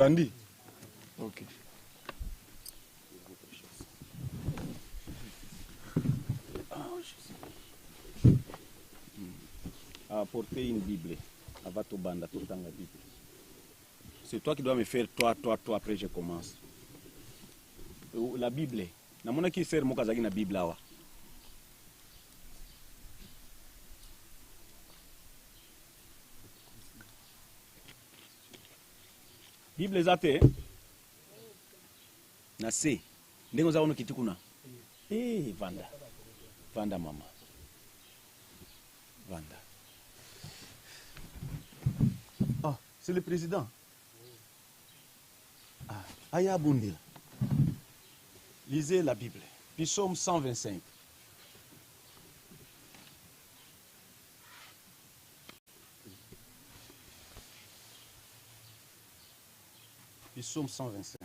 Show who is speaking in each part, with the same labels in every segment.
Speaker 1: Andy. Ok.
Speaker 2: Apporter une Bible. Avato banda totanga Bible. C'est toi qui dois me faire toi, après je commence. La Bible. Namona ki ser mokazaki na Bible awa. Bible zate. Na se. Ndengo za ono kitikuna. Vanda. Vanda mama. Vanda. Oh, c'est le président. Aya Bundil. Lisez la Bible. Psaume 125. Psaume 125.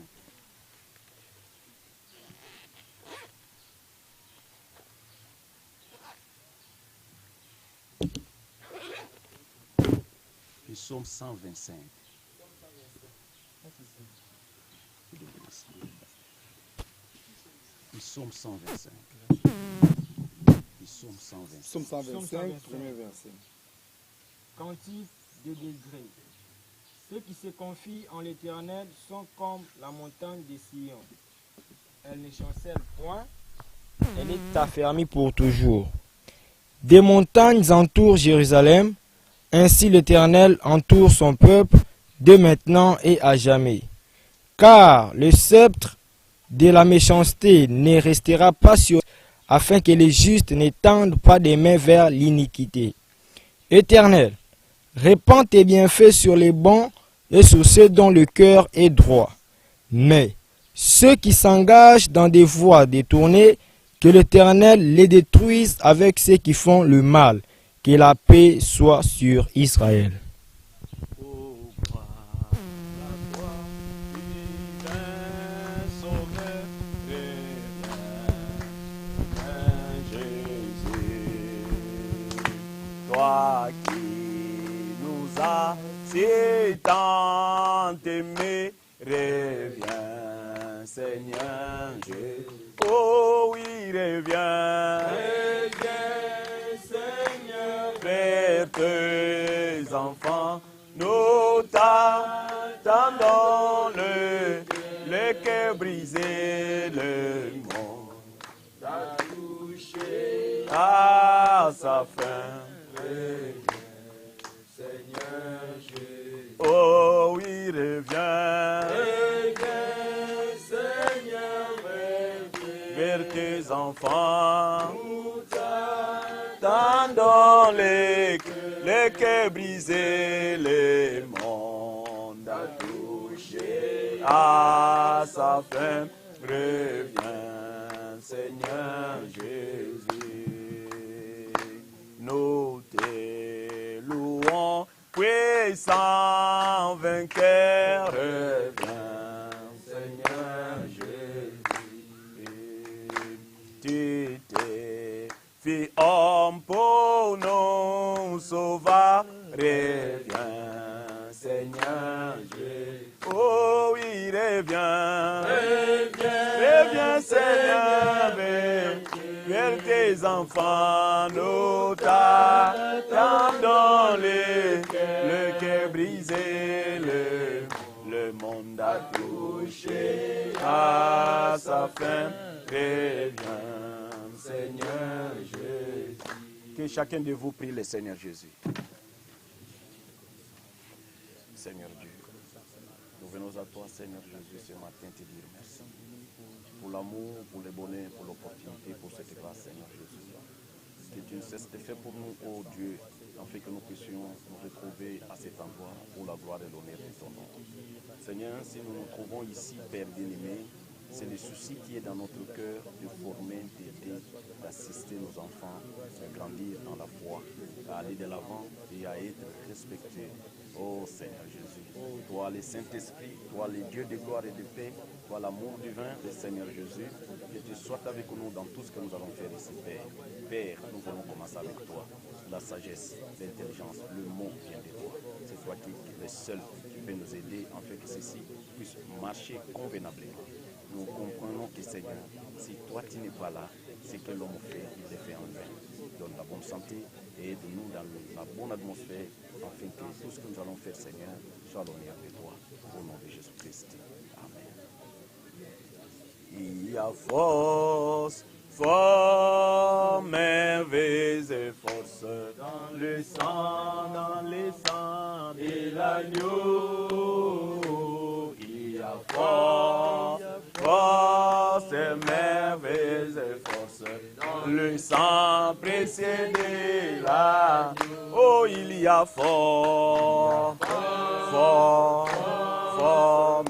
Speaker 2: Psaume 125. Psaume 125. Psaume 125.
Speaker 1: Psaume 125, premier verset.
Speaker 3: Cantique de degrés. Ceux qui se confient en l'Éternel sont comme la montagne de Sion. Elle ne chancelle point, elle est affermie pour toujours. Des montagnes entourent Jérusalem, ainsi l'Éternel entoure son peuple, de maintenant et à jamais. Car le sceptre de la méchanceté ne restera pas sur afin que les justes n'étendent pas des mains vers l'iniquité. Éternel, répands tes bienfaits sur les bons et sur ceux dont le cœur est droit. Mais ceux qui s'engagent dans des voies détournées, que l'Éternel les détruise avec ceux qui font le mal. Que la paix soit sur Israël.
Speaker 2: Toi qui nous as si tant aimés, reviens, Seigneur Jésus. Oh oui, reviens. Reviens, Seigneur, vers tes enfants. Nous t'attendons, le cœur brisé, le monde t'a touché à sa fin. Seigneur Jésus. Oh oui, reviens. Reviens, Seigneur, vers tes enfants. Nous t'attendons, les cœurs brisés, le monde a touché à sa fin. Reviens, Seigneur Jésus. Nous te louons, puissant vainqueur, reviens, Seigneur Jésus. Tu t'es fait homme pour nous sauver, reviens, Seigneur Jésus. Oh oui, reviens, reviens, Seigneur, vers tes enfants, nous t'attendons, le cœur brisé, le monde a touché à sa fin. Reviens, Seigneur Jésus. Que chacun de vous prie le Seigneur Jésus. Seigneur Dieu, nous venons à toi, Seigneur Jésus, ce matin te dire merci. Pour l'amour, pour le bonheur, pour l'opportunité, pour cette grâce, Seigneur Jésus. Que tu ne cesses de faire pour nous, ô Dieu, afin que nous puissions nous retrouver à cet endroit pour la gloire et l'honneur de ton nom. Seigneur, si nous nous trouvons ici, Père bien-aimé, c'est le souci qui est dans notre cœur de former, d'aider, d'assister nos enfants à grandir dans la foi, à aller de l'avant et à être respectés. Oh Seigneur Jésus, toi le Saint-Esprit, toi le Dieu de gloire et de paix, toi l'amour divin du Seigneur Jésus, que tu sois avec nous dans tout ce que nous allons faire ici, Père. Père, nous voulons commencer avec toi. La sagesse, l'intelligence, le mot vient de toi. C'est toi qui es le seul qui peut nous aider en fait que ceci puisse marcher convenablement. Nous comprenons que Seigneur, si toi tu n'es pas là, ce que l'homme fait, il le fait en vain. Donne la bonne santé et aide-nous dans la bonne atmosphère, afin que tout ce que nous allons faire, Seigneur, soit l'honneur de toi. Au nom de Jésus-Christ. Amen. Il y a force, merveilleuse et force dans le sang de l'agneau. Il y a force, merveilleuse et force dans le sang précieux de l'agneau. Oh, il y a force,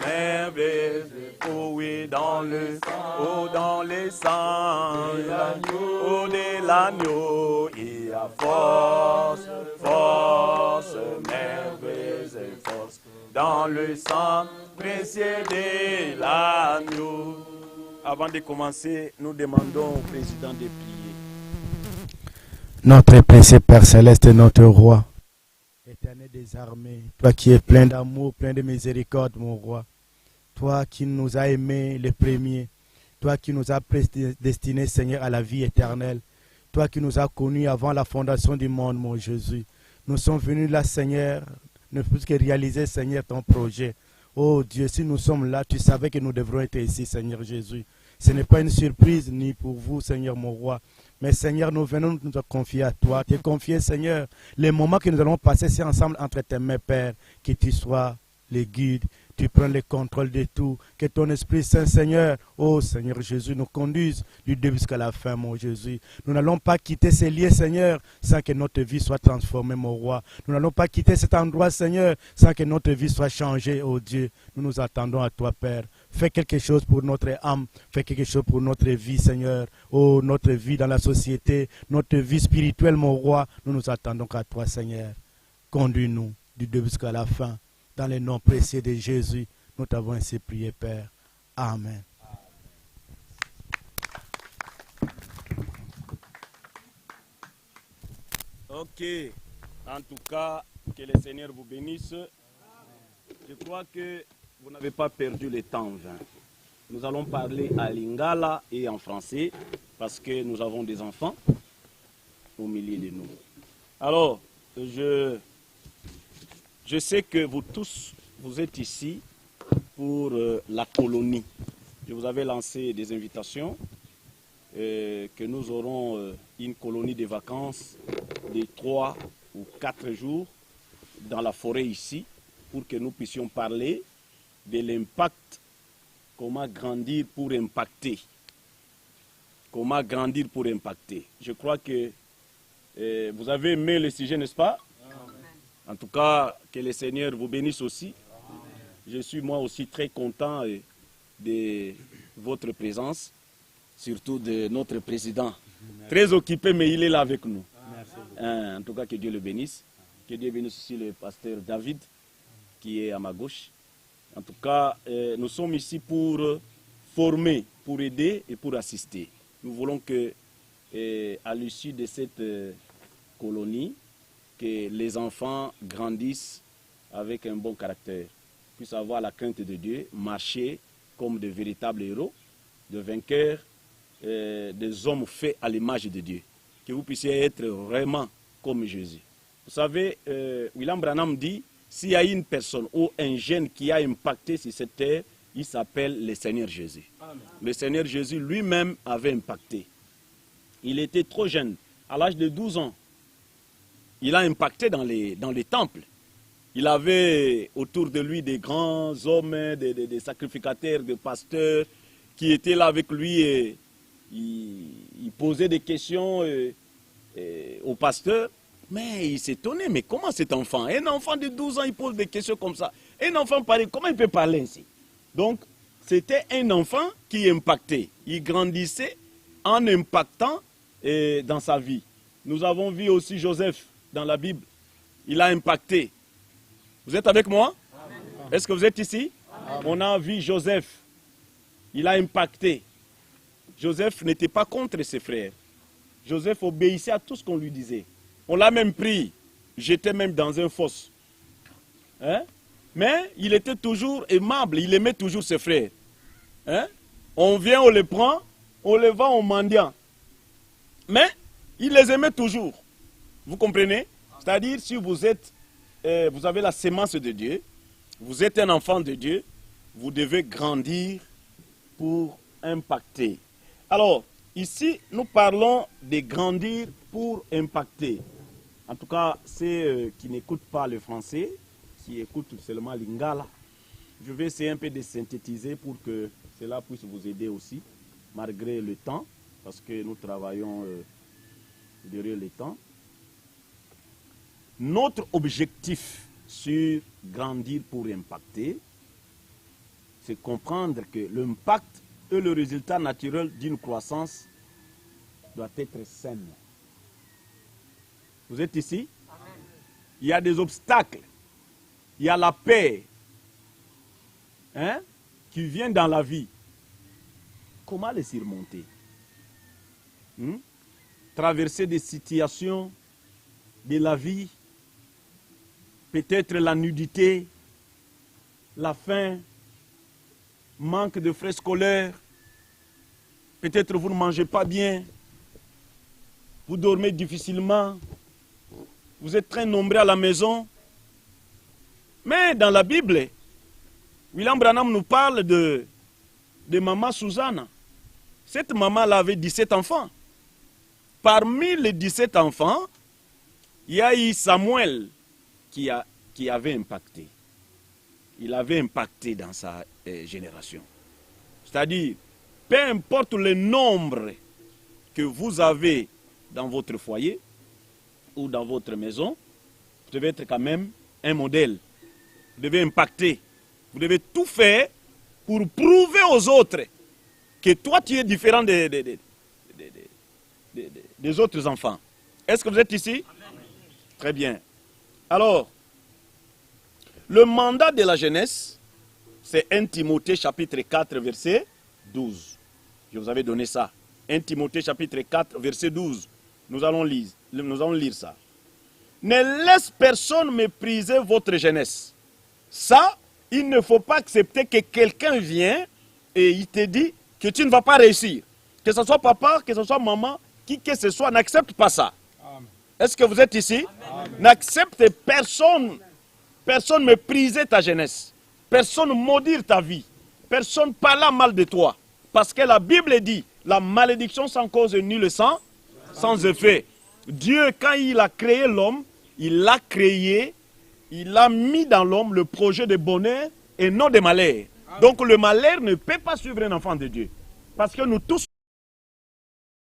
Speaker 2: merveilleuse. Oh oui, dans le sang de l'agneau, il y a force, merveilleuse et force dans le sang précieux de l'agneau. Avant de commencer, nous demandons au président de prier.
Speaker 4: Notre précieux Père Céleste, notre roi, éternel des armées, toi qui es plein d'amour, plein de miséricorde, mon roi. Toi qui nous as aimés les premiers, toi qui nous as destinés, Seigneur, à la vie éternelle, toi qui nous as connus avant la fondation du monde, mon Jésus. Nous sommes venus là, Seigneur, ne plus que réaliser, Seigneur, ton projet. Oh Dieu, si nous sommes là, tu savais que nous devrons être ici, Seigneur Jésus. Ce n'est pas une surprise ni pour vous, Seigneur, mon roi. Mais Seigneur, nous venons nous confier à toi. Te confier, Seigneur, les moments que nous allons passer ici ensemble entre tes mains, Père, que tu sois les guides. Tu prends le contrôle de tout. Que ton Esprit Saint, Seigneur, oh Seigneur Jésus, nous conduise du début jusqu'à la fin, mon Jésus. Nous n'allons pas quitter ces lieux, Seigneur, sans que notre vie soit transformée, mon roi. Nous n'allons pas quitter cet endroit, Seigneur, sans que notre vie soit changée, oh Dieu. Nous nous attendons à toi, Père. Fais quelque chose pour notre âme. Fais quelque chose pour notre vie, Seigneur. Oh, notre vie dans la société, notre vie spirituelle, mon roi. Nous nous attendons à toi, Seigneur. Conduis-nous du début jusqu'à la fin. Dans le nom précieux de Jésus, nous t'avons ainsi prié, Père. Amen.
Speaker 2: Ok. En tout cas, que le Seigneur vous bénisse. Je crois que vous n'avez pas perdu le temps en vain. Nous allons parler à lingala et en français parce que nous avons des enfants au milieu de nous. Alors, je sais que vous tous, vous êtes ici pour la colonie. Je vous avais lancé des invitations que nous aurons une colonie de vacances de 3 ou 4 jours dans la forêt ici pour que nous puissions parler de l'impact, comment grandir pour impacter. Comment grandir pour impacter. Je crois que vous avez aimé le sujet, n'est-ce pas? En tout cas, que le Seigneur vous bénisse aussi. Amen. Je suis moi aussi très content de votre présence, surtout de notre président. Merci. Très occupé, mais il est là avec nous. En tout cas, que Dieu le bénisse. Que Dieu bénisse aussi le pasteur David, qui est à ma gauche. En tout cas, nous sommes ici pour former, pour aider et pour assister. Nous voulons que, à l'issue de cette colonie, que les enfants grandissent avec un bon caractère, puissent avoir la crainte de Dieu, marcher comme de véritables héros, de vainqueurs, des hommes faits à l'image de Dieu. Que vous puissiez être vraiment comme Jésus. Vous savez, William Branham dit, s'il y a une personne ou un jeune qui a impacté sur cette terre, il s'appelle le Seigneur Jésus. Amen. Le Seigneur Jésus lui-même avait impacté. Il était trop jeune, à l'âge de 12 ans. Il a impacté dans les temples. Il avait autour de lui des grands hommes, des sacrificateurs, des pasteurs qui étaient là avec lui et il posait des questions au pasteur. Mais il s'étonnait, mais comment cet enfant, un enfant de 12 ans, il pose des questions comme ça. Un enfant pareil, comment il peut parler ainsi? Donc, c'était un enfant qui impactait. Il grandissait en impactant dans sa vie. Nous avons vu aussi Joseph dans la Bible. Il a impacté. Vous êtes avec moi? Est-ce que vous êtes ici? Amen. On a vu Joseph. Il a impacté. Joseph n'était pas contre ses frères. Joseph obéissait à tout ce qu'on lui disait. On l'a même pris, jeté même dans un fosse. Hein? Mais il était toujours aimable, il aimait toujours ses frères. Hein? On vient, on les prend, on les vend aux mendiants. Mais il les aimait toujours. Vous comprenez? C'est-à-dire, si vous êtes, vous avez la sémence de Dieu, vous êtes un enfant de Dieu, vous devez grandir pour impacter. Alors, ici, nous parlons de grandir pour impacter. En tout cas, ceux qui n'écoutent pas le français, qui écoutent seulement l'ingala, je vais essayer un peu de synthétiser pour que cela puisse vous aider aussi, malgré le temps, parce que nous travaillons derrière le temps. Notre objectif sur grandir pour impacter, c'est comprendre que l'impact est le résultat naturel d'une croissance doit être saine. Vous êtes ici? Amen. Il y a des obstacles, il y a la paix qui vient dans la vie. Comment les surmonter? Traverser des situations de la vie, peut-être la nudité, la faim, manque de frais scolaires, peut-être vous ne mangez pas bien, vous dormez difficilement, vous êtes très nombreux à la maison. Mais dans la Bible, William Branham nous parle de maman Susanna. Cette maman-là avait 17 enfants. Parmi les 17 enfants, il y a eu Samuel qui avait impacté. Il avait impacté dans sa génération. C'est-à-dire, peu importe le nombre que vous avez dans votre foyer ou dans votre maison, vous devez être quand même un modèle. Vous devez impacter. Vous devez tout faire pour prouver aux autres que toi, tu es différent des autres enfants. Est-ce que vous êtes ici? Amen. Très bien. Alors, le mandat de la jeunesse, c'est 1 Timothée chapitre 4, verset 12. Je vous avais donné ça. 1 Timothée chapitre 4, verset 12. Nous allons lire ça. Ne laisse personne mépriser votre jeunesse. Ça, il ne faut pas accepter que quelqu'un vienne et il te dit que tu ne vas pas réussir. Que ce soit papa, que ce soit maman, qui que ce soit, n'accepte pas ça. Est-ce que vous êtes ici? N'accepte personne. Personne mépriser ta jeunesse. Personne maudire ta vie. Personne parler mal de toi. Parce que la Bible dit, la malédiction sans cause nulle sans effet. Dieu, quand il a créé l'homme, il l'a créé, il a mis dans l'homme le projet de bonheur et non de malheur. Donc le malheur ne peut pas suivre un enfant de Dieu. Parce que nous tous,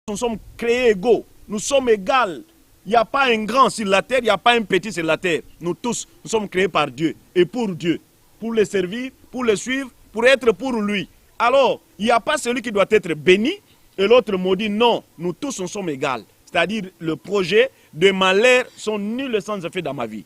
Speaker 2: nous sommes créés égaux. Nous sommes égaux. Il n'y a pas un grand sur la terre, il n'y a pas un petit sur la terre. Nous tous, nous sommes créés par Dieu et pour Dieu. Pour le servir, pour le suivre, pour être pour lui. Alors, il n'y a pas celui qui doit être béni et l'autre maudit. Non, nous tous, nous sommes égaux. C'est-à-dire, le projet de malheur sont nuls sans effet dans ma vie.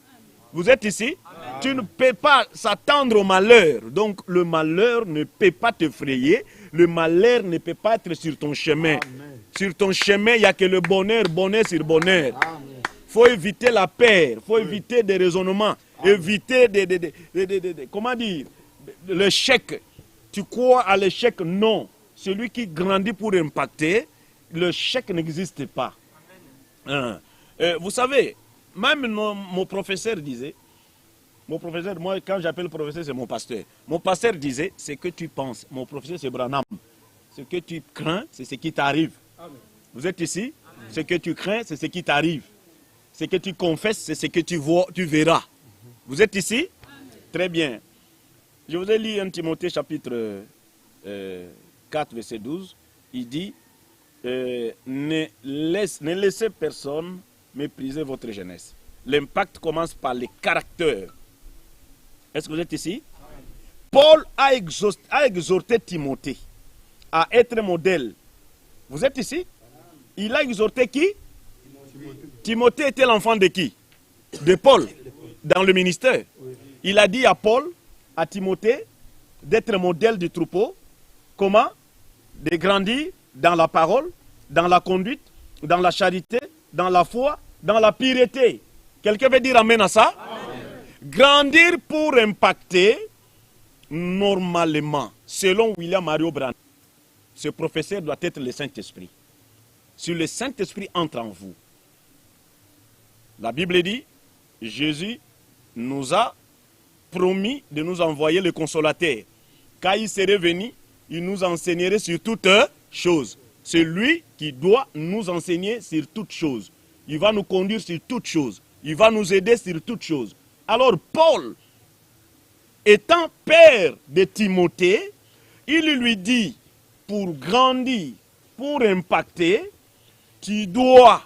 Speaker 2: Vous êtes ici? Amen. Tu ne peux pas s'attendre au malheur. Donc, le malheur ne peut pas t'effrayer. Le malheur ne peut pas être sur ton chemin. Amen. Sur ton chemin, il n'y a que le bonheur, bonheur sur bonheur. Il faut éviter la peur, il faut éviter des raisonnements, éviter comment dire, l'échec. Tu crois à l'échec? Non. Celui qui grandit pour impacter, l'échec n'existe pas. Vous savez, même mon professeur disait, moi quand j'appelle professeur, c'est mon pasteur. Mon pasteur disait, ce que tu penses. Mon professeur, c'est Branham. Ce que tu crains, c'est ce qui t'arrive. Vous êtes ici? Amen. Ce que tu crains, c'est ce qui t'arrive. Ce que tu confesses, c'est ce que tu vois, tu verras. Vous êtes ici? Amen. Très bien. Je vous ai lu 1 Timothée chapitre 4, verset 12. Il dit, ne laissez personne mépriser votre jeunesse. L'impact commence par les caractères. Est-ce que vous êtes ici? Amen. Paul a exhorté Timothée à être modèle. Vous êtes ici? Il a exhorté qui? Timothée était l'enfant de qui? De Paul, dans le ministère. Il a dit à Paul, à Timothée, d'être modèle du troupeau. Comment? De grandir dans la parole, dans la conduite, dans la charité, dans la foi, dans la pureté. Quelqu'un veut dire amen à ça? Amen. Grandir pour impacter, normalement, selon William Mario Branham, ce professeur doit être le Saint-Esprit. Si le Saint-Esprit entre en vous, la Bible dit, Jésus nous a promis de nous envoyer le consolateur. Quand il serait venu, il nous enseignerait sur toutes choses. C'est lui qui doit nous enseigner sur toutes choses. Il va nous conduire sur toutes choses. Il va nous aider sur toutes choses. Alors Paul, étant père de Timothée, il lui dit, pour grandir, pour impacter, tu dois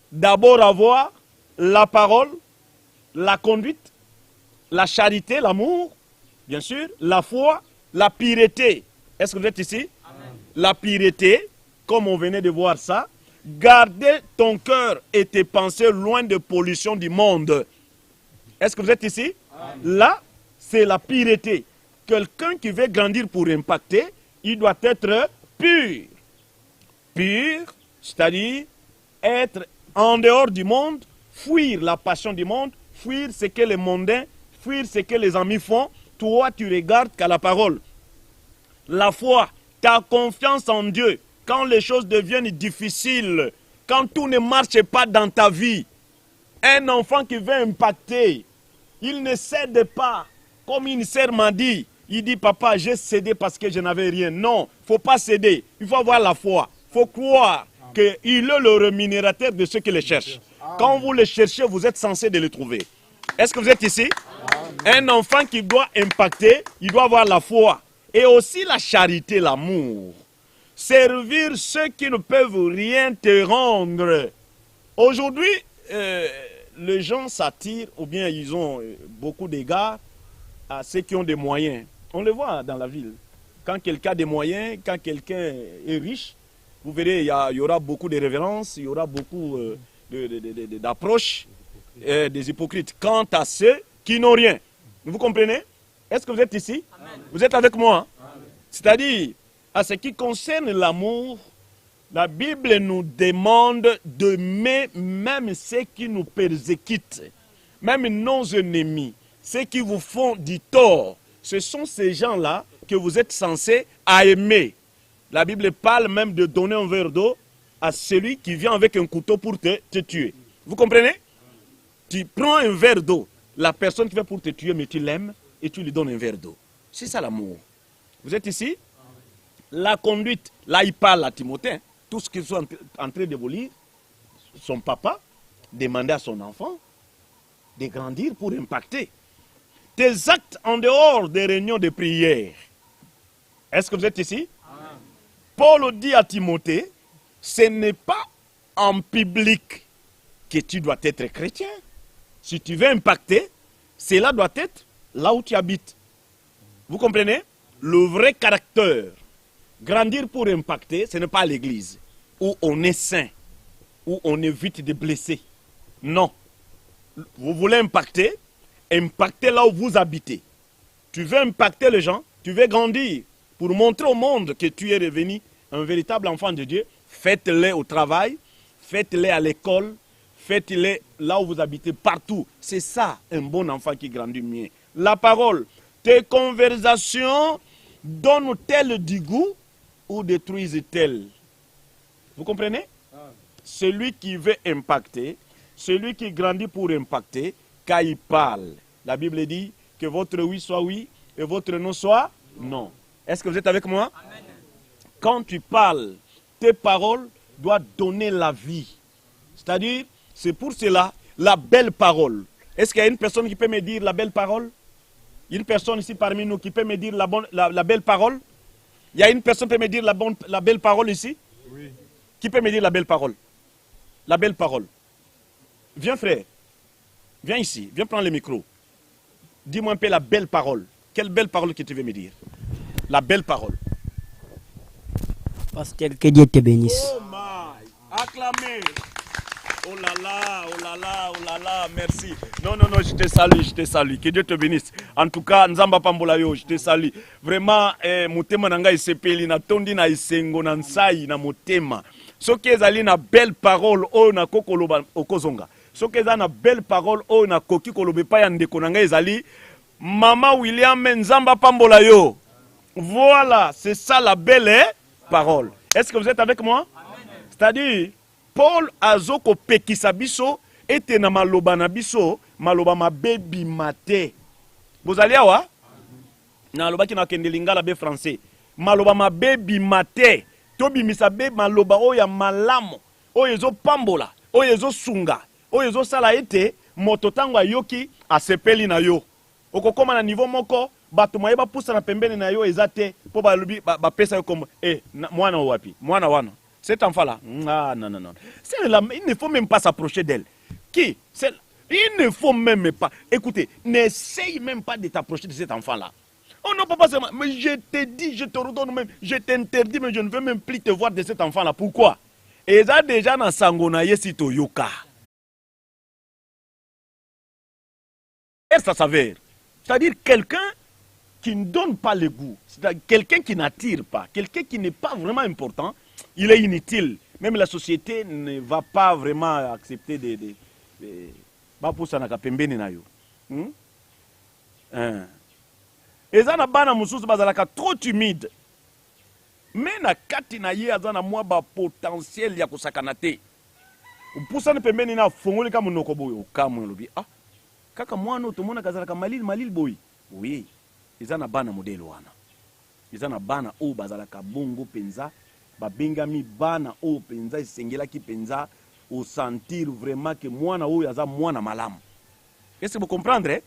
Speaker 2: d'abord avoir la parole, la conduite, la charité, l'amour, bien sûr, la foi, la pureté. Est-ce que vous êtes ici? Amen. La pureté, comme on venait de voir ça, garder ton cœur et tes pensées loin de pollution du monde. Est-ce que vous êtes ici? Amen. Là, c'est la pureté. Quelqu'un qui veut grandir pour impacter, il doit être pur. Pur, c'est-à-dire être en dehors du monde, fuir la passion du monde, fuir ce que les mondains, fuir ce que les amis font. Toi, tu regardes qu'à la parole. La foi, ta confiance en Dieu, quand les choses deviennent difficiles, quand tout ne marche pas dans ta vie, un enfant qui veut impacter, il ne cède pas. Comme une sœur m'a dit, il dit, papa, j'ai cédé parce que je n'avais rien. Non, il ne faut pas céder. Il faut avoir la foi. Il faut croire qu'il est le rémunérateur de ceux qui le cherchent. Quand vous le cherchez, vous êtes censé de le trouver. Est-ce que vous êtes ici? Un enfant qui doit impacter, il doit avoir la foi. Et aussi la charité, l'amour. Servir ceux qui ne peuvent rien te rendre. Aujourd'hui, les gens s'attirent, ou bien ils ont beaucoup d'égards à ceux qui ont des moyens. On le voit dans la ville. Quand quelqu'un a des moyens, quand quelqu'un est riche, vous verrez, il y aura beaucoup de révérences, il y aura beaucoup d'approches des hypocrites. Quant à ceux qui n'ont rien. Vous comprenez? Est-ce que vous êtes ici? Amen. Vous êtes avec moi? C'est-à-dire, à ce qui concerne l'amour, la Bible nous demande d'aimer même ceux qui nous persécutent, même nos ennemis, ceux qui vous font du tort. Ce sont ces gens-là que vous êtes censés aimer. La Bible parle même de donner un verre d'eau à celui qui vient avec un couteau pour te tuer. Vous comprenez? Tu prends un verre d'eau, la personne qui vient pour te tuer, mais tu l'aimes et tu lui donnes un verre d'eau. C'est ça l'amour. Vous êtes ici? La conduite, là il parle à Timothée, tout ce qu'ils sont en train de vous lire, son papa demandait à son enfant de grandir pour impacter. Tes actes en dehors des réunions de prière. Est-ce que vous êtes ici? Amen. Paul dit à Timothée, ce n'est pas en public que tu dois être chrétien. Si tu veux impacter, cela doit être là où tu habites. Vous comprenez? Le vrai caractère, grandir pour impacter, ce n'est pas à l'église, où on est saint, où on évite de blesser. Non. Vous voulez impacter là où vous habitez. Tu veux impacter les gens, tu veux grandir, pour montrer au monde que tu es devenu un véritable enfant de Dieu. Faites-les au travail, faites-les à l'école, faites-les là où vous habitez, partout. C'est ça, un bon enfant qui grandit mieux. La parole, tes conversations donnent-elles du goût ou détruisent-elles? Vous comprenez? Celui qui veut impacter, celui qui grandit pour impacter, quand il parle, la Bible dit que votre oui soit oui et votre non soit non. Est-ce que vous êtes avec moi? Amen. Quand tu parles, tes paroles doivent donner la vie. C'est-à-dire, c'est pour cela, la belle parole. Est-ce qu'il y a une personne qui peut me dire la belle parole? Une personne ici parmi nous qui peut me dire la belle parole? Il y a une personne qui peut me dire la belle parole ici? Oui. Qui peut me dire la belle parole? La belle parole. Viens frère. Viens ici. Viens prendre le micro. Dis-moi un peu la belle parole. Quelle belle parole que tu veux me dire? La belle parole.
Speaker 5: Pasteur, que Dieu te bénisse.
Speaker 2: Oh my. Acclamez. Oh là là, oh là là, oh là là, merci. Non, je te salue, je te salue. Que Dieu te bénisse. En tout cas, Nzamba Pambolayo, je te salue. Vraiment, motema nanga isepeli na tondi na isengo na nsai na motema. Soki ezali na belle parole o na kokoloba okozonga. Ce qui est une belle parole, oh, na koki kolobe pa ya ndeko na ngai ezali, Mama William Nzamba Pambola yo. Voilà, c'est ça la belle parole. Est-ce que vous êtes avec moi? C'est-à-dire, Paul azoko pekisa biso, ete na maloba na biso, maloba ma baby mate. Vous allez awa? Na loba ki na kende lingala be français. Maloba ma baby mate. Tobi misabe maloba oya malamo. Oyezo pambola. Oyezo sunga. Oyezo sala ete mototango yoki asepeli na yo. Okokoma na niveau moko bato mayeba pousa na pembeni na yo ezate po ba lubi ba pesa yo comme mwana wapi mwana wana cet enfant là ah non non non c'est là il ne faut même pas s'approcher d'elle qui c'est il ne faut même pas écoutez n'essaye même pas de t'approcher de cet enfant là. Oh non papa c'est mais je te dis je te redonne même je t'interdis mais je ne veux même plus te voir de cet enfant là. Pourquoi? Et ça déjà na sangona yesi to yoka. Et ça s'avère. C'est-à-dire quelqu'un qui ne donne pas le goût, c'est-à-dire quelqu'un qui n'attire pas, quelqu'un qui n'est pas vraiment important, il est inutile. Même la société ne va pas vraiment accepter de et ça na bana mususu bazalaka trop timide. Mais na kati na ye azana mwa ba potentiel ya kusakana te. Upusana pembeni na fongoli kama munoko boyo kamwe lobi ah kaka mwana otomona kazalaka malil boy. Oui, izana bana modele wana. Izana bana o bazalaka bongo penza, babengami bana o penza isengela ki penza au sentir vraiment que mwana o yaza mwana malamu. Est-ce que vous comprenez?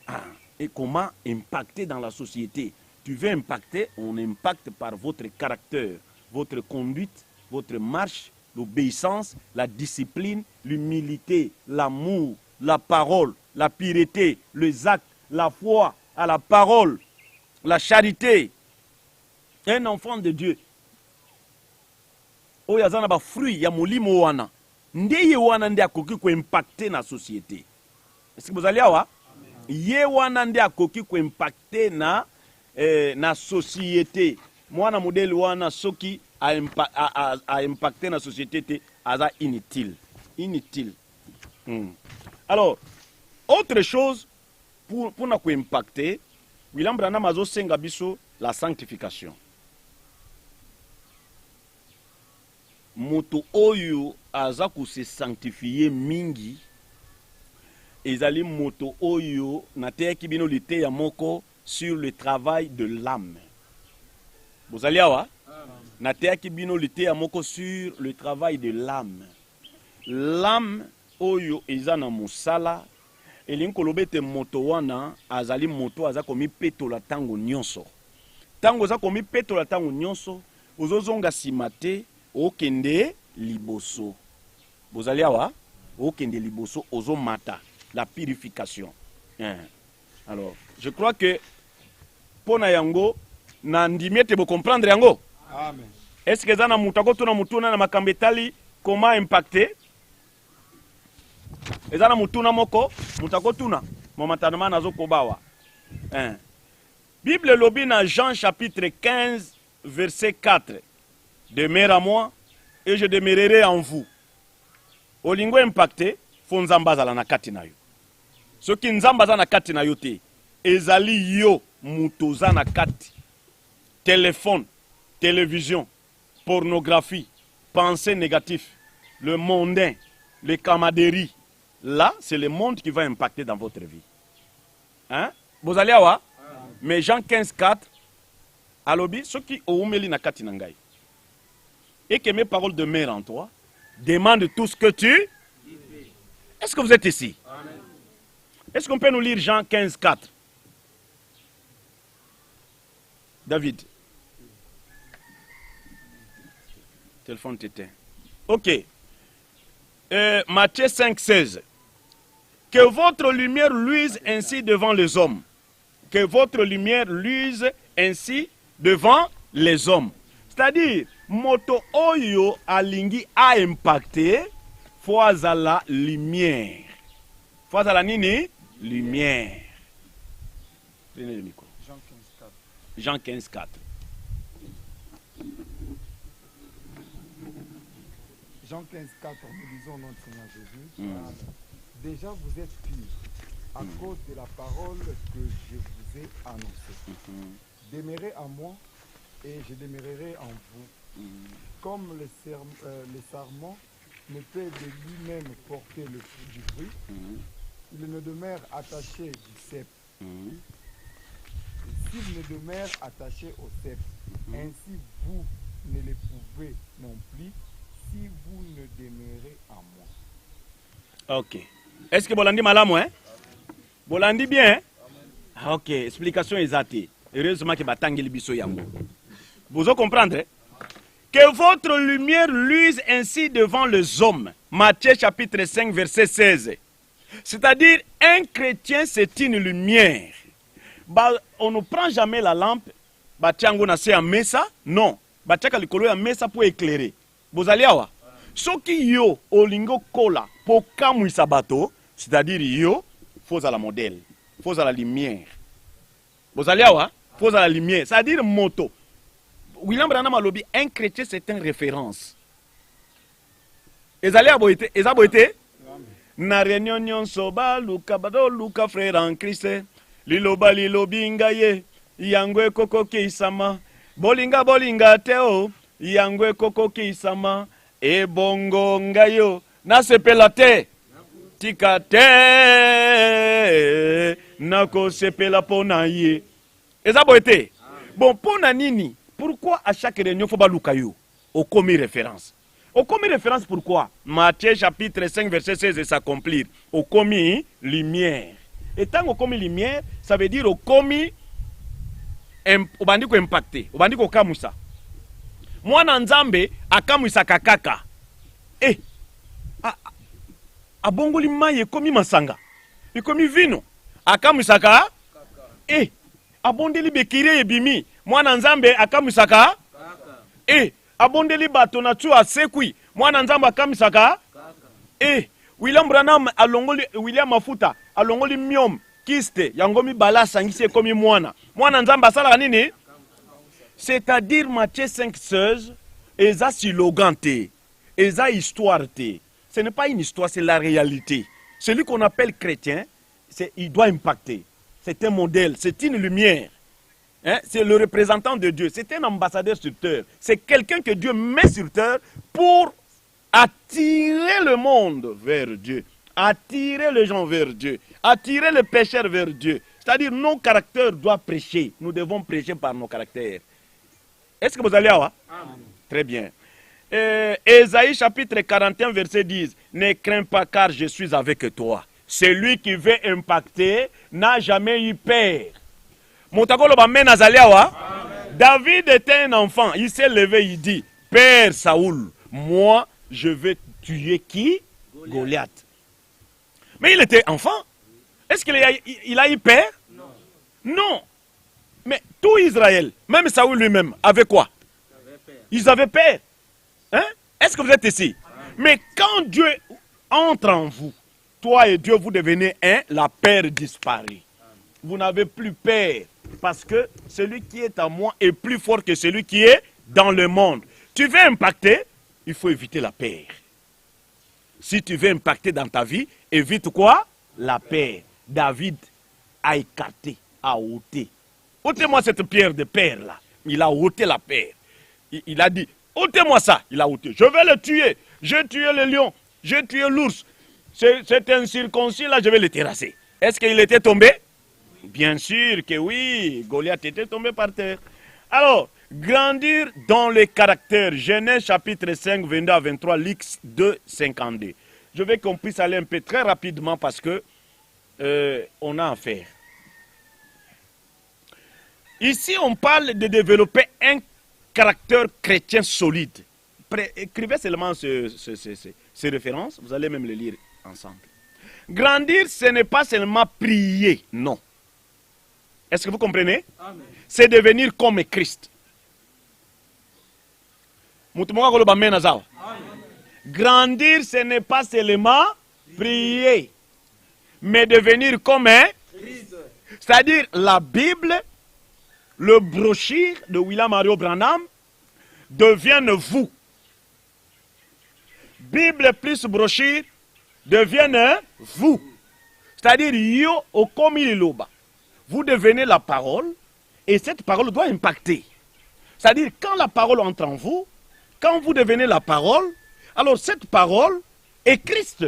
Speaker 2: Ah, et comment impacter dans la société? Tu veux impacter, on impacte par votre caractère, votre conduite, votre marche, l'obéissance, la discipline, l'humilité, l'amour, la parole, la pureté, les actes, la foi à la parole, la charité. Un enfant de Dieu. Oyazana ba fruit ya molimo wana. Ndeye wana ndi akoki ko impacter na société. Est-ce que vous allez awa? Ye wana ndi akoki ko impacter na na société. Mwana modèle wana soki a impacter na société te aza inutile. Inutile. Alors, autre chose pour na ko impacter, William Branham azo senga biso la sanctification. Moto oyo aza ko se sanctifier mingi ezali moto oyo na te ki bino lité ya moko sur le travail de l'âme. Vous allez awa? Na te ki bino lité ya moko sur le travail de l'âme. L'âme oyo eza na mosala elinkolobe moto wana azali moto aza komi petola tango nyonso. Tango aza komi petola tango nyonso ozozonga simate okende liboso. Bozali awa okende liboso ozo mata la purification. Alors, je crois que pona yango na ndimiete bo comprendre yango.
Speaker 3: Amen.
Speaker 2: Est-ce que zana mutako tuna mutuna na makambetali comment impacter? Ezana mutuna moko mutako tuna momatanama nazo kobawa. Bible lobi na Jean chapitre 15 verset 4. Demeure à moi et je demeurerai en vous. Olingo impacté fo nzamba zala na kati na yo. Soki nzamba za na kati na yo te ezali yo mutoza na kati. Téléphone, télévision, pornographie, pensée négative, le mondain, les camaraderies. Là, c'est le monde qui va impacter dans votre vie. Hein? Vous allez voir? Mais Jean 15, 4, alobi, ceux qui ont oumeli na kati nangai. Et que mes paroles demeurent en toi, demande tout ce que tu. Est-ce que vous êtes ici? Est-ce qu'on peut nous lire Jean 15, 4? David. Téléphone t'éteint. Ok. Matthieu 5, 16. Que votre lumière luise ainsi devant les hommes. Que votre lumière luise ainsi devant les hommes. C'est-à-dire, moto oyo alingi a impacté fois à la lumière. Fois à la nini? Lumière. Prenez le micro.
Speaker 3: Jean 15, 4.
Speaker 2: Jean 15, 4.
Speaker 1: Jean 15, 4, nous disons au nom du Seigneur Jésus.
Speaker 2: Mm.
Speaker 1: Déjà, vous êtes purs à cause de la parole que je vous ai annoncée. Demeurez en moi et je demeurerai en vous. Comme le sarment ne peut de lui-même porter du fruit, il ne demeure attaché du cep. S'il ne demeure attaché au cep, ainsi vous ne le pouvez non plus si vous ne demeurez en moi.
Speaker 2: Ok. Est-ce que Bolandi malamu, hein? Bolandi bien, hein? Ok, explication exacte. Heureusement que Batangi Libiso Yango. Vous comprendre? Que votre lumière luise ainsi devant les hommes. Matthieu chapitre 5, verset 16. C'est-à-dire, un chrétien, c'est une lumière. Bah, on ne prend jamais la lampe. Batiango na se mesa. Non. Batiaka likolo ya mesa pour éclairer. Vous allez voir. Soki yo olingo kola pour kamwisa bato, c'est-à-dire yo, faut à la modèle, faut à la lumière. Vous allez voir, faut à la lumière, c'est-à-dire moto. William Branham a lobby, un chrétien c'est une référence. Ezali aboite, ezaboite. Na réunion soba luka bado luka frère en Christ. Liloba lilobinga ye, yangwe koko kisama. Bolinga bolinga teo, yangwe koko kisama. E bongo ngayo na sepela te tika te nako sepela pona ye. Eza boete. Bon pona nini? Pourquoi à chaque réunion faut baluka yo? Au commis référence. Au commis référence pourquoi? Matthieu chapitre 5 verset 16 s'accomplir. Au commis lumière. Et tant au commis lumière, ça veut dire au commis au bandiko impacté, au bandiko kamusa. Mwana nzambe akamwisaka kaka. Abongoli maye komi masanga. Ikomi vino. Akamwisaka. Abondeli bekire ebimi. Mwana nzambe akamwisaka. Abondeli bato na tu asekwi. Mwana nzambe akamwisaka. William Branham alongoli William Mafuta alongoli myom kiste yangomi bala sangisi komi mwana. Mwana nzambe asala nini? C'est-à-dire Matthieu 5,16, eza slogan te, eza histoire te. Ce n'est pas une histoire, c'est la réalité. Celui qu'on appelle chrétien, il doit impacter. C'est un modèle, c'est une lumière. Hein? C'est le représentant de Dieu, c'est un ambassadeur sur terre. C'est quelqu'un que Dieu met sur terre pour attirer le monde vers Dieu, attirer les gens vers Dieu, attirer les pécheurs vers Dieu. C'est-à-dire nos caractères doivent prêcher. Nous devons prêcher par nos caractères. Est-ce que vous allez avoir? Très bien. Ésaïe chapitre 41 verset 10. Ne crains pas car je suis avec toi. Celui qui veut impacter n'a jamais eu peur. David était un enfant. Il s'est levé, il dit, Père Saoul, moi je vais tuer qui? Goliath. Mais il était enfant. Est-ce qu'il a eu peur? Non. Mais tout Israël, même Saoul lui-même, avait quoi? Ils avaient peur. Hein? Est-ce que vous êtes ici? Mais quand Dieu entre en vous, toi et Dieu, vous devenez un, la peur disparaît. Vous n'avez plus peur. Parce que celui qui est en moi est plus fort que celui qui est dans le monde. Tu veux impacter, il faut éviter la peur. Si tu veux impacter dans ta vie, évite quoi? La peur. David a écarté, a ôté. Ôtez-moi cette pierre de père là. Il a ôté la pierre. Il a dit, ôtez-moi ça. Il a ôté. Je vais le tuer. J'ai tué le lion. J'ai tué l'ours. C'est un circoncis là, je vais le terrasser. Est-ce qu'il était tombé? Bien sûr que oui. Goliath était tombé par terre. Alors, grandir dans le caractère. Genèse chapitre 5, 22 à 23, Lix 2, 52. Je veux qu'on puisse aller un peu très rapidement parce que on a affaire. Ici, on parle de développer un caractère chrétien solide. Écrivez seulement ces références, vous allez même les lire ensemble. Grandir, ce n'est pas seulement prier, non. Est-ce que vous comprenez? C'est devenir comme Christ. Grandir, ce n'est pas seulement prier, mais devenir comme Christ. C'est-à-dire la Bible, le brochure de William Mario Branham deviennent vous. Bible plus brochure deviennent vous. C'est-à-dire, yo okomililoba. Vous devenez la parole et cette parole doit impacter. C'est-à-dire, quand la parole entre en vous, quand vous devenez la parole, alors cette parole est Christ.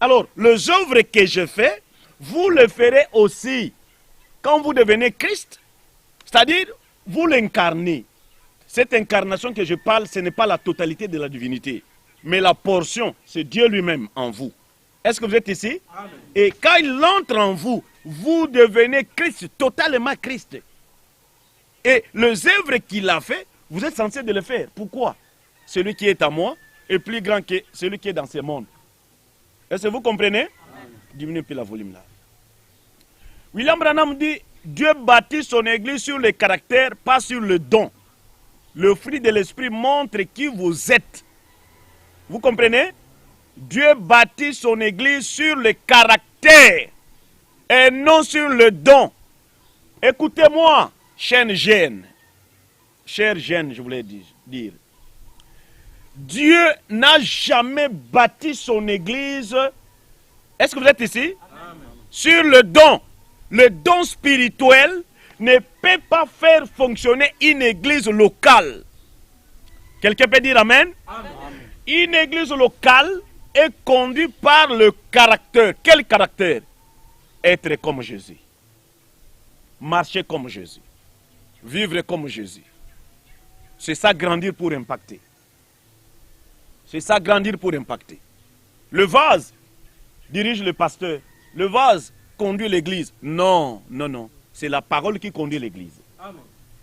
Speaker 2: Alors, les œuvres que je fais, vous le ferez aussi. Quand vous devenez Christ, c'est-à-dire, vous l'incarnez. Cette incarnation que je parle, ce n'est pas la totalité de la divinité, mais la portion, c'est Dieu lui-même en vous. Est-ce que vous êtes ici? Amen. Et quand il entre en vous, vous devenez Christ, totalement Christ. Et les œuvres qu'il a fait, vous êtes censé de le faire. Pourquoi? Celui qui est à moi est plus grand que celui qui est dans ce monde. Est-ce que vous comprenez? Amen. Diminuez un peu la volume là. William Branham dit, Dieu bâtit son église sur le caractère, pas sur le don. Le fruit de l'esprit montre qui vous êtes. Vous comprenez? Dieu bâtit son église sur le caractère et non sur le don. Écoutez-moi, chers jeunes, je voulais dire. Dieu n'a jamais bâti son église. Est-ce que vous êtes ici? Amen. Sur le don. Le don spirituel ne peut pas faire fonctionner une église locale. Quelqu'un peut dire Amen? Amen. Une église locale est conduite par le caractère. Quel caractère? Être comme Jésus. Marcher comme Jésus. Vivre comme Jésus. C'est ça grandir pour impacter. C'est ça grandir pour impacter. Le vase dirige le pasteur. Le vase conduit l'église. Non, non, non. C'est la parole qui conduit l'église.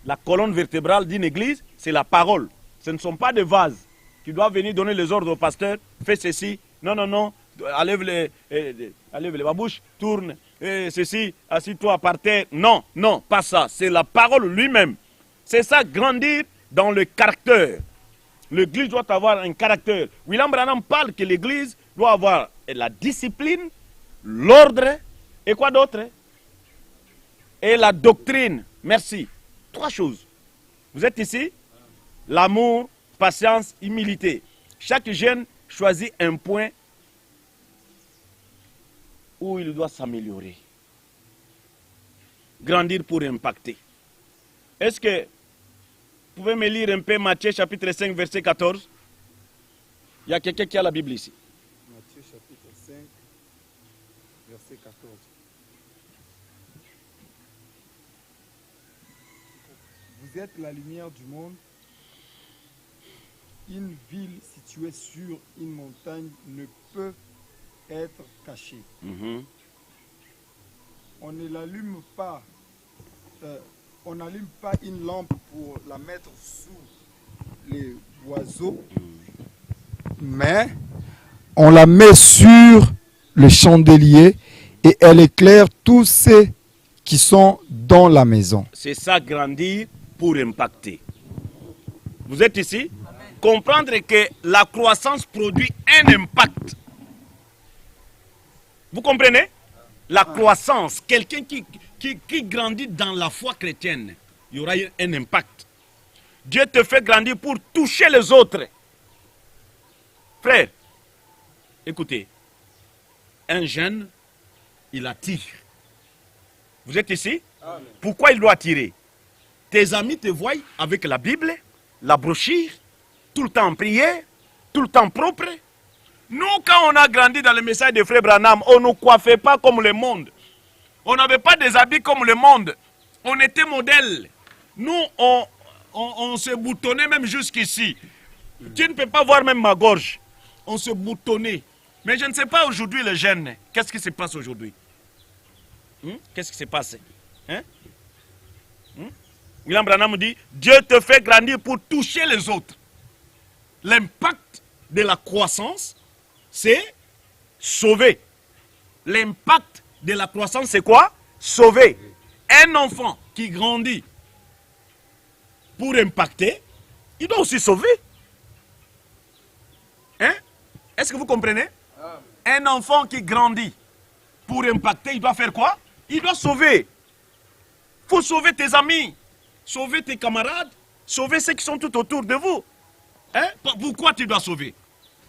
Speaker 2: La colonne vertébrale d'une église, c'est la parole. Ce ne sont pas des vases qui doivent venir donner les ordres au pasteur. Fais ceci. Non, non, non. Enlève les babouches. Tourne. Ceci. Assis-toi par terre. Non, non, pas ça. C'est la parole lui-même. C'est ça, grandir dans le caractère. L'église doit avoir un caractère. William Branham parle que l'église doit avoir la discipline, l'ordre et quoi d'autre? Et la doctrine. Merci. 3 choses. Vous êtes ici? L'amour, patience, humilité. Chaque jeune choisit un point où il doit s'améliorer. Grandir pour impacter. Est-ce que vous pouvez me lire un peu Matthieu chapitre 5 verset 14? Il y a quelqu'un qui a la Bible ici.
Speaker 1: Matthieu chapitre 5 verset 14. Vous êtes la lumière du monde. Une ville située sur une montagne ne peut être cachée. On ne l'allume pas. On n'allume pas une lampe pour la mettre sous les oiseaux, mais on la met sur le chandelier et elle éclaire tous ceux qui sont dans la maison.
Speaker 2: C'est ça, grandir pour impacter. Vous êtes ici? Amen. Comprendre que la croissance produit un impact. Vous comprenez? La croissance, quelqu'un qui grandit dans la foi chrétienne, il y aura un impact. Dieu te fait grandir pour toucher les autres. Frère, écoutez, un jeune, il attire. Vous êtes ici? Amen. Pourquoi il doit attirer? Tes amis te voient avec la Bible, la brochure, tout le temps en prière, tout le temps propre. Nous, quand on a grandi dans le message de Frère Branham, on ne nous coiffait pas comme le monde. On n'avait pas des habits comme le monde. On était modèle. Nous, on se boutonnait même jusqu'ici. Tu ne peux pas voir même ma gorge. On se boutonnait. Mais je ne sais pas aujourd'hui les jeunes. Qu'est-ce qui se passe aujourd'hui? Qu'est-ce qui s'est passé? William Branham dit, Dieu te fait grandir pour toucher les autres. L'impact de la croissance, c'est sauver. L'impact de la croissance, c'est quoi? Sauver. Un enfant qui grandit pour impacter, il doit aussi sauver. Est-ce que vous comprenez? Un enfant qui grandit pour impacter, il doit faire quoi? Il doit sauver. Il faut sauver tes amis, sauver tes camarades, sauver ceux qui sont tout autour de vous. Pourquoi tu dois sauver?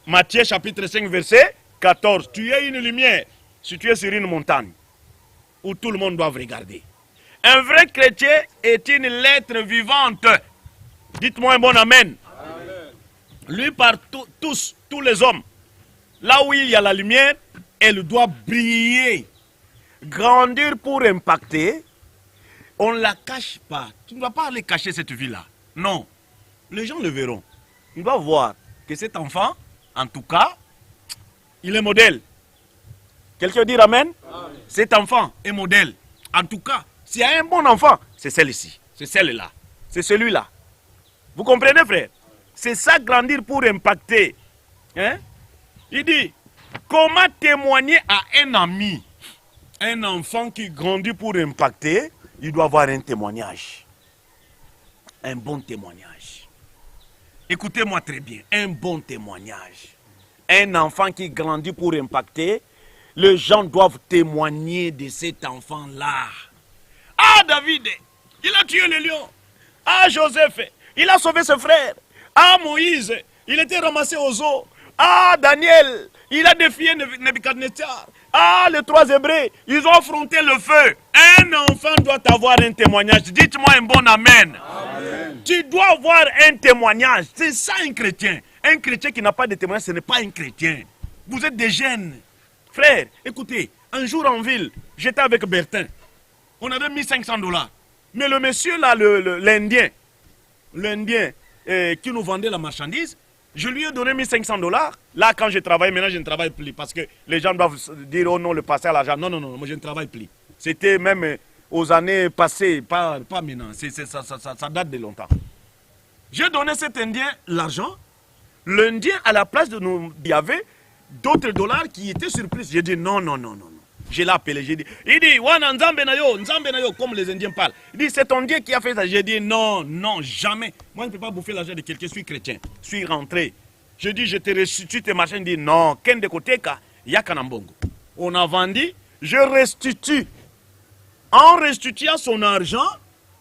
Speaker 2: Matthieu chapitre 5 verset 14. Tu es une lumière si tu es sur une montagne où tout le monde doit regarder. Un vrai chrétien est une lettre vivante. Dites-moi un bon amen. Amen. Lui par tous les hommes. Là où il y a la lumière, elle doit briller. Grandir pour impacter. On ne la cache pas. Tu ne vas pas aller cacher cette vie-là. Non. Les gens le verront. Ils doivent voir que cet enfant, en tout cas, il est modèle. Quelqu'un dit amen? Amen. Cet enfant est modèle. En tout cas, s'il y a un bon enfant, c'est celle-ci. C'est celle-là. C'est celui-là. Vous comprenez, frère? C'est ça, grandir pour impacter. Hein? Il dit, comment témoigner à un ami? Un enfant qui grandit pour impacter, il doit avoir un témoignage. Un bon témoignage. Écoutez-moi très bien, un bon témoignage. Un enfant qui grandit pour impacter, les gens doivent témoigner de cet enfant-là. Ah, David, il a tué le lion. Ah, Joseph, il a sauvé ses frères. Ah, Moïse, il était ramassé aux eaux. Ah, Daniel, il a défié Nebuchadnezzar. Ah, les 3 Hébreux, ils ont affronté le feu. Un enfant doit avoir un témoignage. Dites-moi un bon amen. Amen. Tu dois avoir un témoignage. C'est ça un chrétien. Un chrétien qui n'a pas de témoignage, ce n'est pas un chrétien. Vous êtes des jeunes. Frère, écoutez, un jour en ville, j'étais avec Bertin. On avait mis $500. Mais le monsieur là, l'Indien qui nous vendait la marchandise, je lui ai donné $1500. Là, quand je travaille, maintenant je ne travaille plus. Parce que les gens doivent dire, oh non, le passer à l'argent. Non, moi je ne travaille plus. C'était même aux années passées, pas maintenant. Ça date de longtemps. J'ai donné cet Indien l'argent. L'Indien, à la place de nous, il y avait d'autres dollars qui étaient sur plus. J'ai dit non. Je l'ai appelé, j'ai dit, il dit, Wana Nzambe na yo, comme les Indiens parlent. Il dit, c'est ton Dieu qui a fait ça. J'ai dit, non, jamais. Moi, je ne peux pas bouffer l'argent de quelqu'un, je suis chrétien. Je suis rentré. Je dis, je te restitue tes machins. Il dit, non, ken de côté, yakanambongo. On a vendu, je restitue. En restituant son argent,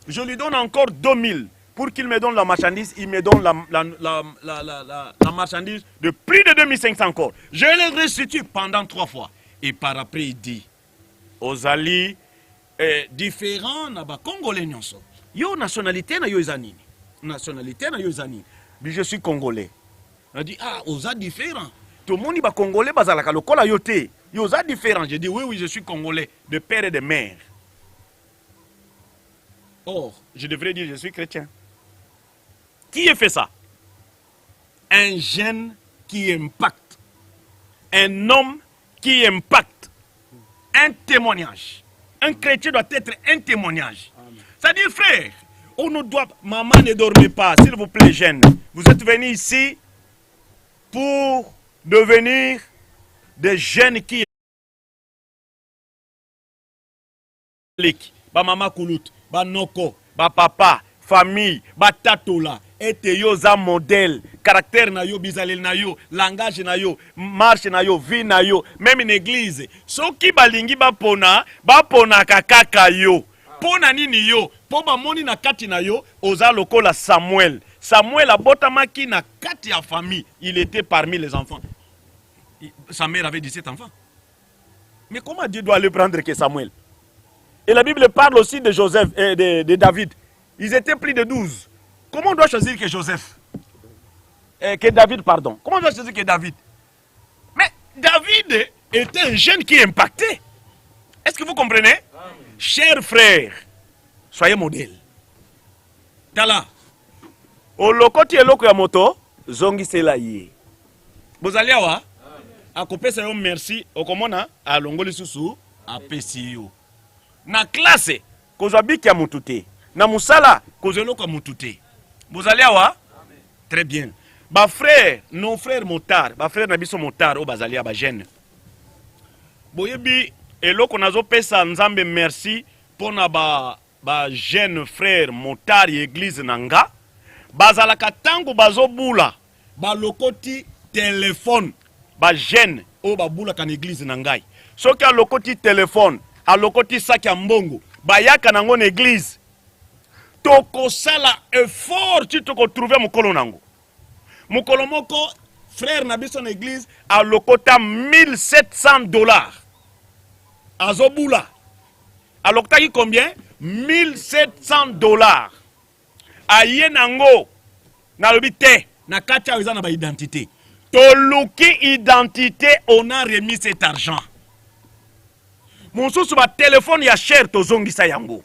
Speaker 2: je lui donne encore 2000. Pour qu'il me donne la marchandise, il me donne la marchandise de plus de 2500 encore. Je le restitue pendant 3 fois. Et par après, il dit, aux alliés différents, Congolais, yo nationalité na yo zanini. Nationalité na yo zanini. Je suis congolais. On a dit, ah, aux alliés différents. Tout le monde est congolais, bazalaka lokola yote. Yo za différents. Je dis, oui, je suis congolais, de père et de mère. Or, je devrais dire, je suis chrétien. Qui a fait ça? Un jeune qui impacte. Un homme qui impacte. Un témoignage. Un chrétien doit être un témoignage. C'est-à-dire, frère, on ne doit... Maman, ne dormez pas, s'il vous plaît, jeunes. Vous êtes venus ici pour devenir des jeunes qui... Ba maman koulout, ba noko, ba papa, famille, ba tatola. Et yo za modèle, caractère na yo, bizalel na yo, langage na yo, marche na yo, vie na yo, même une église. Soki balingi ba pona kakaka yo. Pona nini yo, po ba moni na kati na yo, oza lokola Samuel. Samuel a botamaki na kati ya famille, il était parmi les enfants. Sa mère avait 17 enfants. Mais comment Dieu doit le prendre que Samuel? Et la Bible parle aussi de Joseph et de David. Ils étaient plus de 12. Comment on doit choisir que Joseph? Que David, pardon. Comment on doit choisir que David? Mais David était un jeune qui impactait. Est-ce que vous comprenez? Amen. Chers frères, soyez modèles. Tala. Olokoti eloko ya moto, zongi selaye. Bozali awa? Akopesa yo merci. Okomona alongoli susu apesi yo. Na classe, kozwa biki ya mutute. Na musala, kozwa eloko ya mutute. Vous allez voir? Très bien. Ba frère, nos frères motards, ba frère nabiso motard, o bazalia ba jeune. Boyebi eloko nazo pesa nzambe merci pona ba jeune frère motard église nanga. Bazalaka tango bazo bula, ba lokoti téléphone, ba jeune o ba bula kan église nangai. Soki a lokoti téléphone, a lokoti saki mbongo, ba yaka nango na église. Toko sala effort tu toko trouver mukolo nango. Mukolo moko frère Nabiso en église à lokota $1700. Azobula. À l'octagi combien? $1700. Aye nango. Na lobite. Na katia weza na ba identité. Toluki identité, on a remis cet argent. Mon sous ba téléphone ya cher tozongisa yango.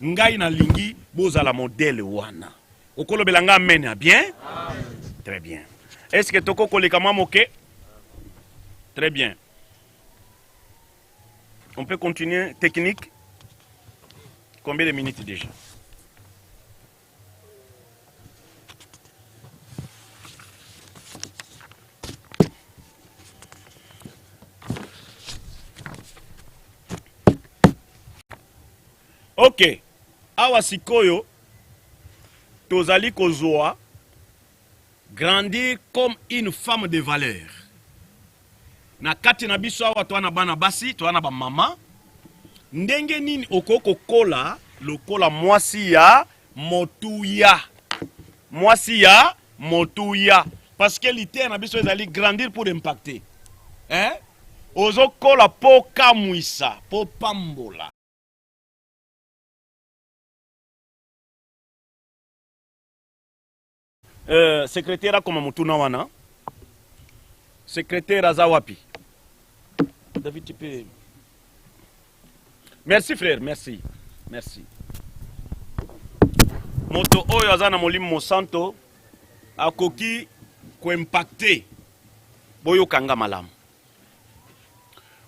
Speaker 2: Ngai na lingi bozala modèle wana. Okolo belanga amen bien? Amen. Très bien. Est-ce que toko koleka mamoke? Très bien. On peut continuer technique? Combien de minutes déjà? Ok. Awa sikoyo tozali kozwa grandir comme une femme de valeur. Na kati na biso awa toana bana basi, toana ba mama. Ndenge nini okoko kola lokola mwasi ya motuya. Mwasi ya motuya. Parce que l'idée na biso ezali grandir pour impacter. Hein? Ozo kola po kamwisa, po pambola. Secrétaire comme Mutuna wana. Secrétaire Azawapi. David, tu peux... Merci frère, merci. Merci. Moto oyo azana molimo mosanto akoki ko impacter boyo kanga malam.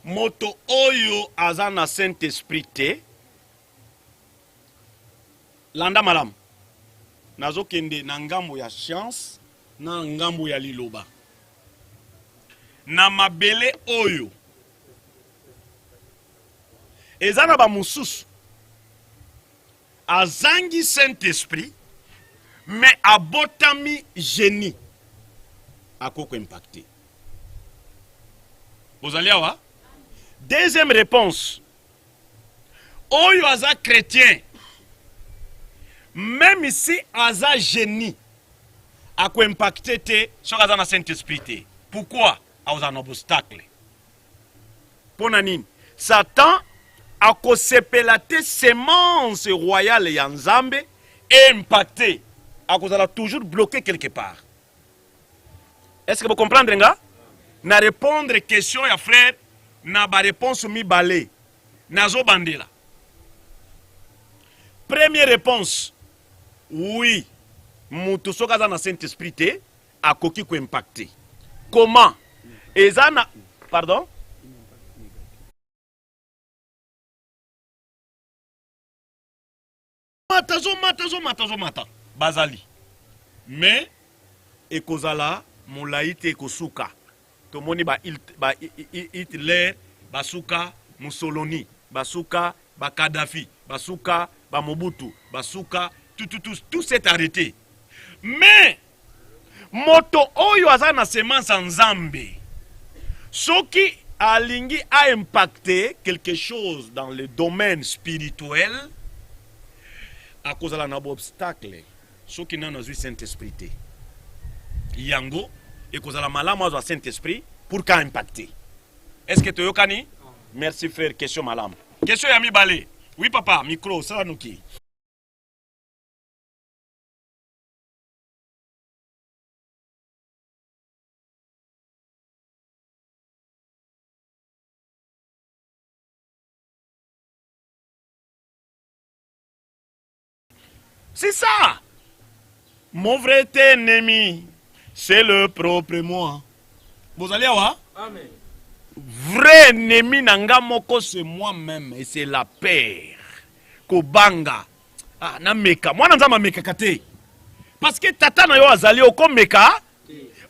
Speaker 2: Moto oyo azana Saint-Esprit te landa malam. Nazo kende na ngambo ya chance na ngambo ya liloba. Na mabele oyo ezana ba mususu azangi Saint-Esprit mais abotami génie akoko impacté. Vous allez voir? Deuxième réponse. Oyo aza chrétien même si aza génie a quoi impacté te sur aza Saint-Esprit. Pourquoi? A un obstacle. Ponanine. Satan a kosepelate semence royale ya Nzambe et impacté. A cause a toujours bloqué quelque part. Est-ce que vous comprenez nga? Na répondre question ya frère na ba réponse mi balé. Nazo bandela. Première réponse. Oui, mutu soka za na Saint-Esprit te akoki ko impacter. Comment? Ezana, pardon? Mata. Bazali. Mais ekozala molaite ekosuka. Tomoni ba Hitler, basuka Mussolini, basuka ba Kadhafi, basuka ba Mobutu, basuka tout s'est arrêté. Mais moto oyo azana semence en Nzambe. Soki alingi a impacté quelque chose dans le domaine spirituel à cause de la obstacle. Soki n'a pas Saint-Esprit. Yango et cause de la malama de Saint-Esprit pour qu'a impacté. Est-ce que tu es yokani? Merci frère, question malam. Question Yami Balé. Oui papa, micro, ça va nous qui? C'est ça. Mon vrai ennemi, c'est le propre moi. Vous allez voir?
Speaker 3: Amen.
Speaker 2: Vrai ennemi nanga moko c'est moi-même et c'est la paix. Kobanga. Ah, na meka. Moi nanzama meka kate. Parce que tata na yo azali oko meka.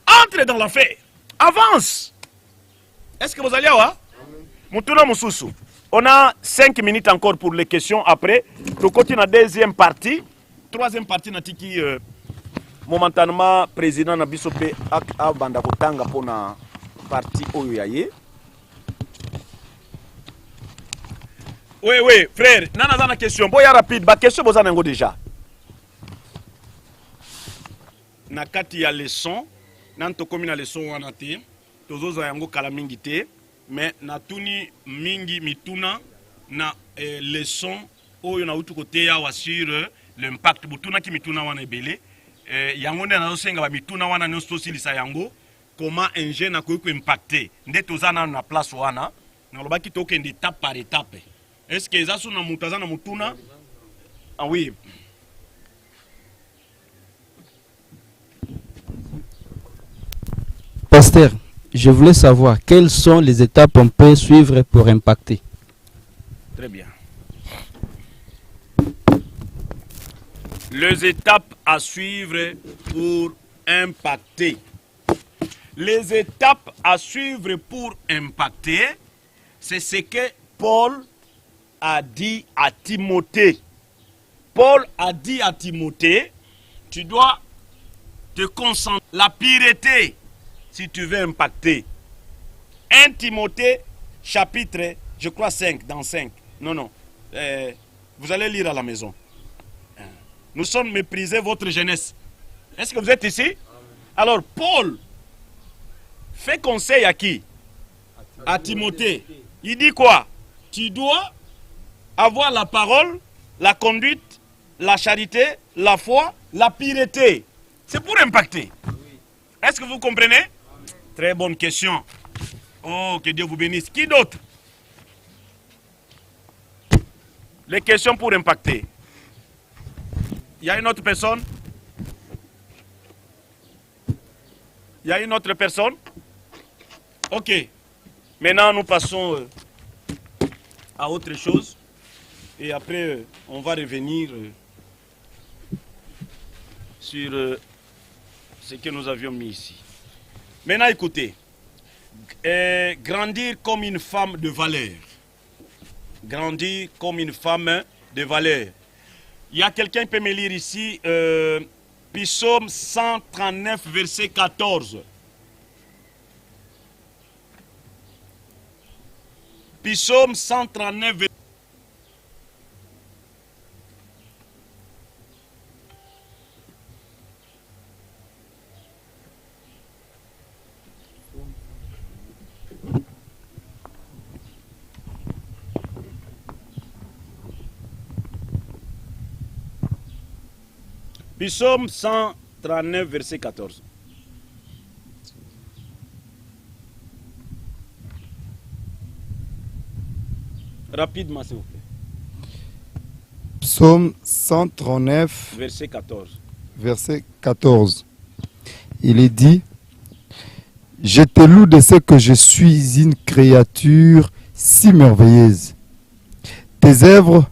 Speaker 2: Entre dans l'affaire. Avance. Est-ce que vous allez voir? Mutuna mususu. On a 5 minutes encore pour les questions après. On continue la deuxième partie. Troisième partie natiki momentanément président na biso pe a banda kotanga pona partie oyo yaye. Oui frère, nana zana question boya rapide ba question bozana ngo déjà. Na kati ya leçon Nanto komi na leçon wana te. Tozoza yango kala mingi te. Mais natuni mingi mituna na leçon oyo na utu kote ya sur l'impact. Butuna ki mituna wana ebele. Yango nde na senga ba mituna wana nyonso silisa yango. Comment un jeune a pu impacter. Nde tozana na place wana. Na lobaki tokende étape par étape. Est-ce que ça na mutaza na mutuna? Ah oui.
Speaker 5: Pasteur, je voulais savoir quelles sont les étapes qu'on peut suivre pour impacter.
Speaker 2: Très bien. Les étapes à suivre pour impacter. Les étapes à suivre pour impacter, c'est ce que Paul a dit à Timothée. Paul a dit à Timothée, tu dois te concentrer sur la pureté si tu veux impacter. 1 Timothée, chapitre, je crois 5, dans 5. Non. Vous allez lire à la maison. Nous sommes méprisés votre jeunesse. Est-ce que vous êtes ici? Alors, Paul fait conseil à qui? À Timothée. Il dit quoi? Tu dois avoir la parole, la conduite, la charité, la foi, la pureté. C'est pour impacter. Est-ce que vous comprenez? Très bonne question. Oh, que Dieu vous bénisse. Qui d'autre? Les questions pour impacter. Il y a une autre personne? Il y a une autre personne? Ok. Maintenant, nous passons à autre chose. Et après, on va revenir sur ce que nous avions mis ici. Maintenant, écoutez. Grandir comme une femme de valeur. Grandir comme une femme de valeur. Il y a quelqu'un qui peut me lire ici, Psaume 139, verset 14. Psaume 139, verset 14. Psaume 139, verset 14. Rapidement, s'il vous plaît.
Speaker 1: Psaume 139,
Speaker 2: Verset 14.
Speaker 1: verset 14. Il est dit, « Je te loue de ce que je suis une créature si merveilleuse. Tes œuvres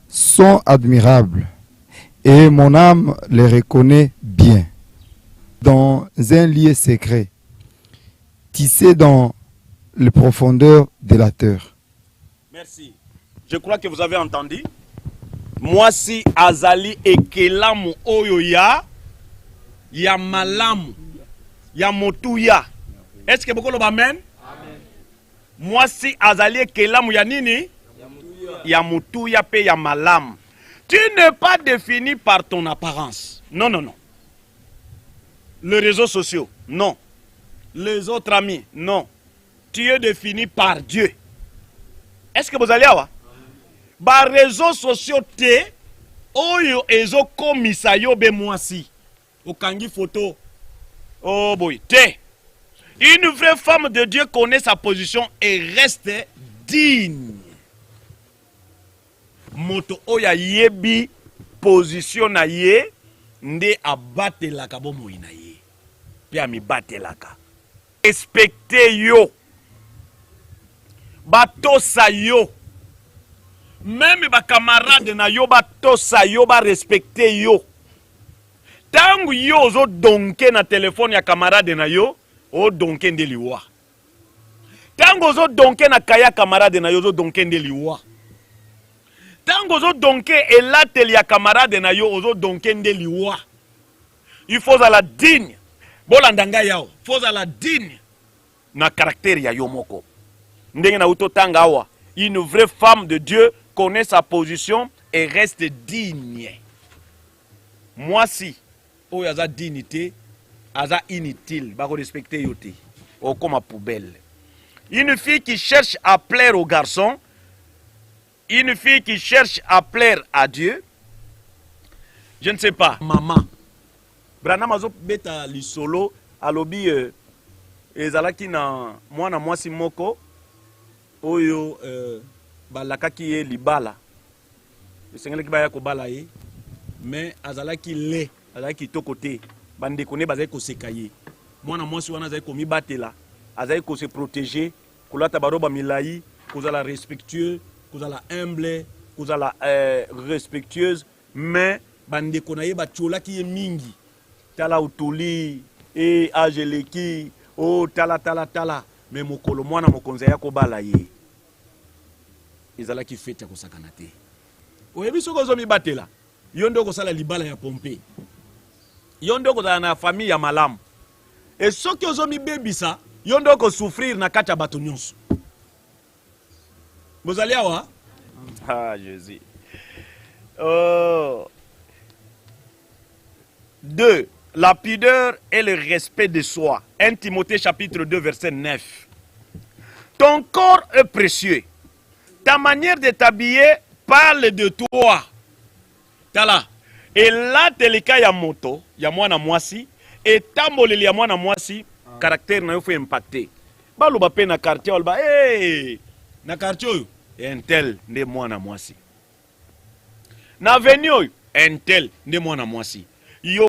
Speaker 1: sont admirables. Et mon âme les reconnaît bien. Dans un lieu secret, tissé dans les profondeurs de la terre. »
Speaker 2: Merci. Je crois que vous avez entendu. Moi si azali ekelamu oyo ya malamu ya motuya. Est-ce que beaucoup le amen? Moi si azali ekelamu ya nini? Ya motuya pe ya malamu. Tu n'es pas défini par ton apparence. Non. Les réseaux sociaux, non. Les autres amis, non. Tu es défini par Dieu. Est-ce que vous allez avoir? Ba réseaux sociaux te oyo ezo komisa yo be mwasi. Okangi photo. Oh boy, te. Une vraie femme de Dieu connaît sa position et reste digne. Moto oya yebi position na ye nde abatelaka bomoi na ye. Pe amibatelaka. Respecte yo. Batosa yo. Même ba camarade na yo batosa yo ba respecte yo. Tangu yo ozo donke na telefone ya camarade na yo, o donke nde liwa. Tangu ozo donke na kaya camarade na yo, ozo donke nde liwa. Tango ozo donke elateli ya camarade na yo ozo donke nde liwa. Il faut à la digne. Bolandanga yao. Faut à la digne. Na caractère ya yo moko. Ndenge na uto tanga awa. Une vraie femme de Dieu connaît sa position et reste digne. Moi si oyaza dignité aza inutile, va respecter yote, ou comme à poubelle. Une fille qui cherche à plaire au garçon, une fille qui cherche à plaire à Dieu, je ne sais pas, maman. Branham azo beta li solo alobi ezalaki na mwana mwasi moko oyo balakaki ye libala. Esengelaki baya ko bala ye, mais azalaki le, azalaki to côté. Bande kone bazai ko sekaye. Mwana mwasi wana azai ko mibatela, azai ko se protéger, kolata baroba milai, kozala respectueux, kozala humble, kozala respectueuse, mais bande konaye batchola ki ye mingi. Tala utuli, ajeleki, tala, mais mokolo mwana mokonza ya ko bala ye. Ezalaki fete ya kosakana te. Oyebi soko zo mibatela, yondo kosala libala ya pompe. Yondo kozala na famille ya malamu. Et soki ozo mi bebisa, yondo ko souffrir na kati ya bato nyonso. Bozali awa? Ah, Jésus. 2. La pudeur et le respect de soi. 1 Timothée chapitre 2 verset 9. Ton corps est précieux. Ta manière de t'habiller parle de toi. Tala. Et là, teleka ya moto, ya mwana mwasi, et tamboleli ya mwana mwasi, caractère na yo faut impacter. Baloba pe na quartier, balba, hey, na quartier oyo, entel nde mwana mwasi. Na avenue oyo, entel nde mwana mwasi. Yo